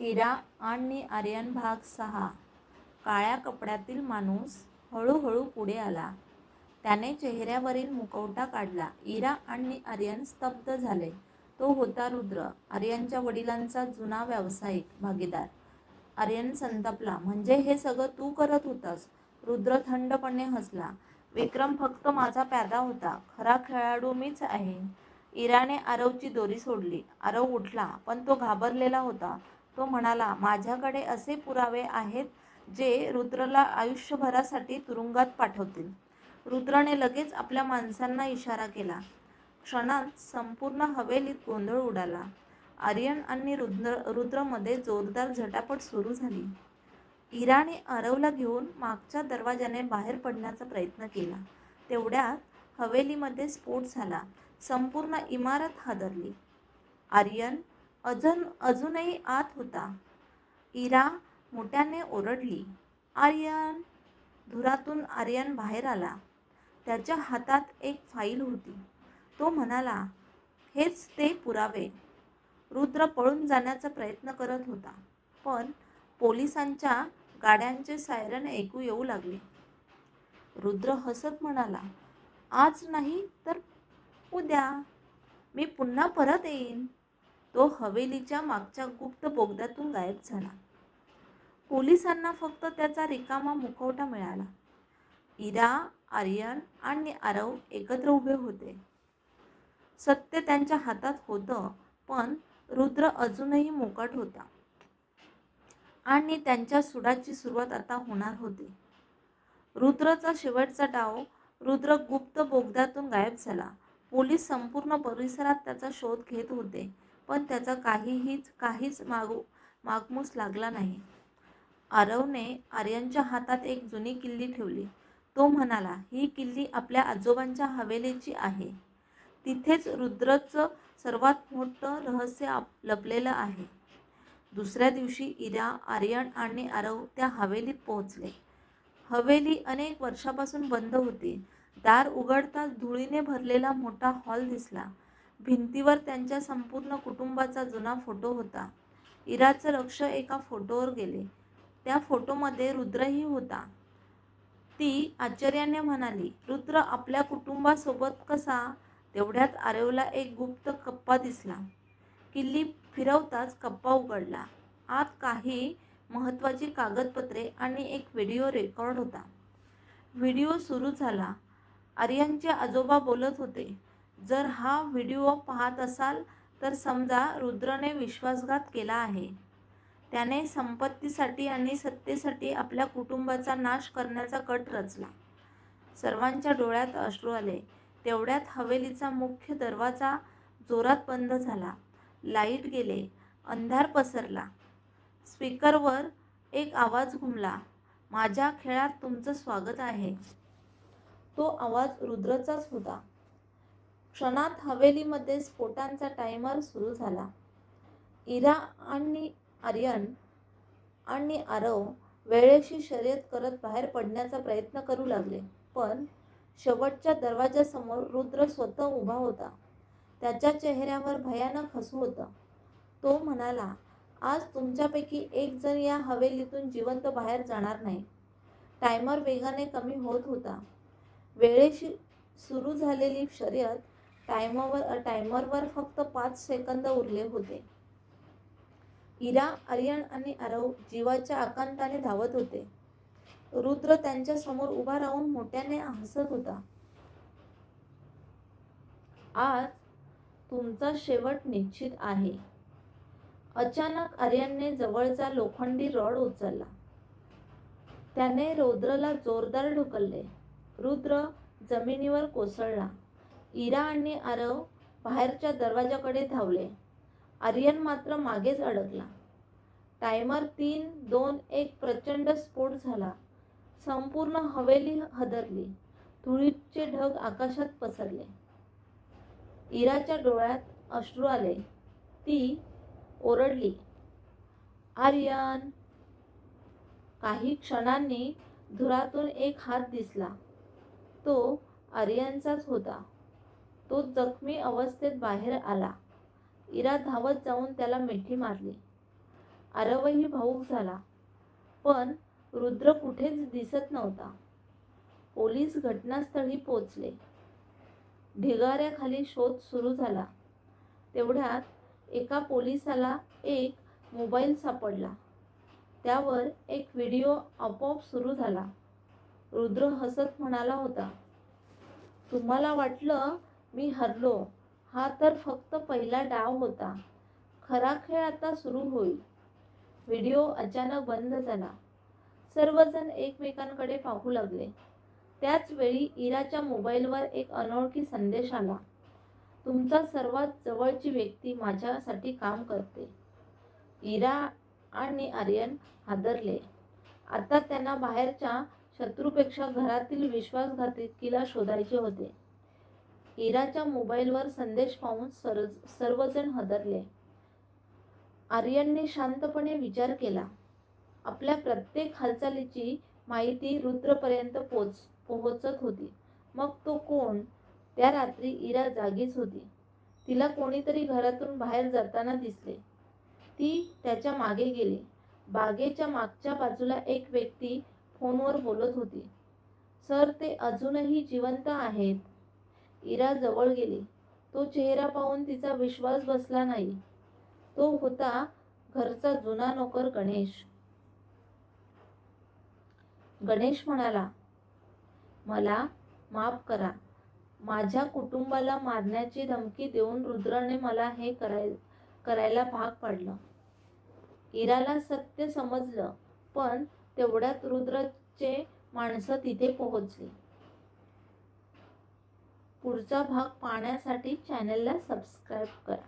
इरा आणि आर्यन भाग 6. काळ्या कपड्यातील माणूस हळूहळू पुढे आला. त्याने चेहऱ्यावरील मुखवटा काढला. इरा आणि आर्यन स्तब्ध झाले. तो होता रुद्र, आर्यनच्या वडिलांचा जुना व्यावसायिक भागीदार. आर्यन संतापला. म्हणजे हे सगळं तू करत होतास? रुद्र थंडपणे हसला. विक्रम फक्त माझा प्यादा होता. खरा खेळाडू मीच आहे. इराने आरवची दोरी सोडली. आरव उठला, पण तो घाबरलेला होता. तो म्हणाला, माझ्याकडे असे पुरावे आहेत जे रुद्रला आयुष्यभरासाठी तुरुंगात पाठवतील. रुद्रने लगेच आपल्या माणसांना इशारा केला. क्षणात संपूर्ण हवेलीत गोंधळ उडाला. आर्यन आणि रुद्रमध्ये जोरदार झटापट सुरू झाली. इराने आरवला घेऊन मागच्या दरवाजाने बाहेर पडण्याचा प्रयत्न केला. तेवढ्यात हवेलीमध्ये स्फोट झाला. संपूर्ण इमारत हादरली. आर्यन अजूनही आत होता. इरा मोठ्याने ओरडली, आर्यन! धुरातून आर्यन बाहेर आला. त्याच्या हातात एक फाईल होती. तो म्हणाला, हेच ते पुरावे. रुद्र पळून जाण्याचा प्रयत्न करत होता, पण पोलिसांच्या गाड्यांचे सायरन ऐकू येऊ लागले. रुद्र हसत म्हणाला, आज नाही तर उद्या मी पुन्हा परत येईन. तो हवेलीच्या मागच्या गुप्त बोगद्यातून गायब झाला. पोलिसांना फक्त त्याचा रिकामा मुखवटा मिळाला. इरा, आर्यन आणि आरव एकत्र उभे होते. सत्य त्यांच्या हातात होतं, पण रुद्र अजूनही मोकाट होता आणि त्यांच्या सुडाची सुरुवात आता होणार होती. रुद्रचा शेवटचा डाव. रुद्र गुप्त बोगद्यातून गायब झाला. पोलीस संपूर्ण परिसरात त्याचा शोध घेत होते, पण त्याचा काहीच मागमूस लागला नाही. आरवने आर्यनच्या हातात एक जुनी किल्ली ठेवली. तो म्हणाला, ही किल्ली आपल्या आजोबांच्या हवेलीची आहे. तिथेच रुद्रचं सर्वात मोठं रहस्य लपलेलं आहे. दुसऱ्या दिवशी इरा, आर्यन आणि आरव त्या हवेलीत पोहोचले. हवेली अनेक वर्षापासून बंद होती. दार उघडताच धुळीने भरलेला मोठा हॉल दिसला. भिंतीवर त्यांच्या संपूर्ण कुटुंबाचा जुना फोटो होता. इराचं लक्ष एका फोटोवर गेले. त्या फोटोमध्ये रुद्रही होता. ती आश्चर्याने म्हणाली, रुद्र आपल्या कुटुंबासोबत कसा? तेवढ्यात आरवला एक गुप्त कप्पा दिसला. किल्ली फिरवताच कप्पा उघडला. आत काही महत्त्वाची कागदपत्रे आणि एक व्हिडिओ रेकॉर्ड होता. व्हिडिओ सुरू झाला. आर्यनचे आजोबा बोलत होते, जर हा व्हिडिओ पाहत असाल तर समजा रुद्रने विश्वासघात केला आहे. त्याने संपत्तीसाठी आणि सत्तेसाठी आपल्या कुटुंबाचा नाश करण्याचा कट रचला. सर्वांच्या डोळ्यात अश्रू आले. तेवढ्यात हवेलीचा मुख्य दरवाजा जोरात बंद झाला. लाईट गेले. अंधार पसरला. स्पीकरवर एक आवाज घुमला, माझ्या खेळात तुमचं स्वागत आहे. तो आवाज रुद्रचाच होता. क्षणात हवेलीमध्ये स्फोटांचा टायमर सुरू झाला. इरा आणि आर्यन आणि आरव वेळेशी शर्यत करत बाहेर पडण्याचा प्रयत्न करू लागले, पण शेवटच्या दरवाजासमोर रुद्र स्वतः उभा होता. त्याच्या चेहऱ्यावर भयानक हसू होतं. तो म्हणाला, आज तुमच्यापैकी एक जण या हवेलीतून जिवंत बाहेर जाणार नाही. टायमर वेगाने कमी होत होता. वेळेशी सुरू झालेली शर्यत टायमरवर फक्त 5 सेकंद उरले होते. इरा, आर्यन आणि आरव जीवाच्या आकांताने धावत होते. रुद्र त्यांच्या समोर उभा राहून मोठ्याने हसत होता. आज तुमचा शेवट निश्चित आहे. अचानक आर्यनने जवळचा लोखंडी रॉड उचलला. त्याने रुद्रला जोरदार ढकलले. रुद्र जमिनीवर कोसळला. इरा आणि आरव बाहेरच्या दरवाजाकडे धावले. आर्यन मात्र मागेच अडकला. टायमर 3, 2, 1 प्रचंड स्फोट झाला. संपूर्ण हवेली हादरली. धुळीचे ढग आकाशात पसरले. इराच्या डोळ्यात अश्रू आले. ती ओरडली, आर्यन! काही क्षणांनी धुरातून एक हात दिसला. तो आर्यनचाच होता. तो जखमी अवस्थेत बाहेर आला. इरा धावत जाऊन त्याला मिठी मारली. आरवही भाऊक झाला, पण रुद्र कुठेच दिसत नव्हता. पोलीस घटनास्थळी पोचले. ढिगाऱ्याखाली शोध सुरू झाला. तेवढ्यात एका पोलिसाला एक मोबाईल सापडला. त्यावर एक व्हिडिओ आपोआप सुरू झाला. रुद्र हसत म्हणाला होता, तुम्हाला वाटलं मी हरलो. हा तर फक्त पहिला डाव होता. खरा खेळ आता सुरू होईल. व्हिडिओ अचानक बंद झाला. सर्वजण एकमेकांकडे पाहू लागले. त्याच वेळी इराच्या मोबाईलवर एक अनोळखी संदेश आला. तुमचा सर्वात जवळची व्यक्ती माझ्यासाठी काम करते. इरा आणि आर्यन हादरले. आता त्यांना बाहेरच्या शत्रूपेक्षा घरातील विश्वासघातकीला शोधायचे होते. इराच्या मोबाईलवर संदेश पाहून सर्वजण हादरले. आर्यनने शांतपणे विचार केला. आपल्या प्रत्येक हालचालीची माहिती रुद्रपर्यंत पोहोचत होती. मग तो कोण? त्या रात्री इरा जागीच होती. तिला कोणीतरी घरातून बाहेर जाताना दिसले. ती त्याच्या मागे गेली. बागेच्या मागच्या बाजूला एक व्यक्ती फोनवर बोलत होती. सर, ते अजूनही जिवंत आहेत. इरा जवळ गेली. तो चेहरा पाहून तिचा विश्वास बसला नाही. तो होता घरचा जुना नोकर गणेश. गणेश म्हणाला, मला माफ करा. माझ्या कुटुंबाला मारण्याची धमकी देऊन रुद्राने मला हे करायला भाग पाडलं. इराला सत्य समजलं, पण तेवढ्यात रुद्रचे माणसं तिथे पोहोचली. पुढचा भाग पाहण्यासाठी चॅनलला सबस्क्राईब करा.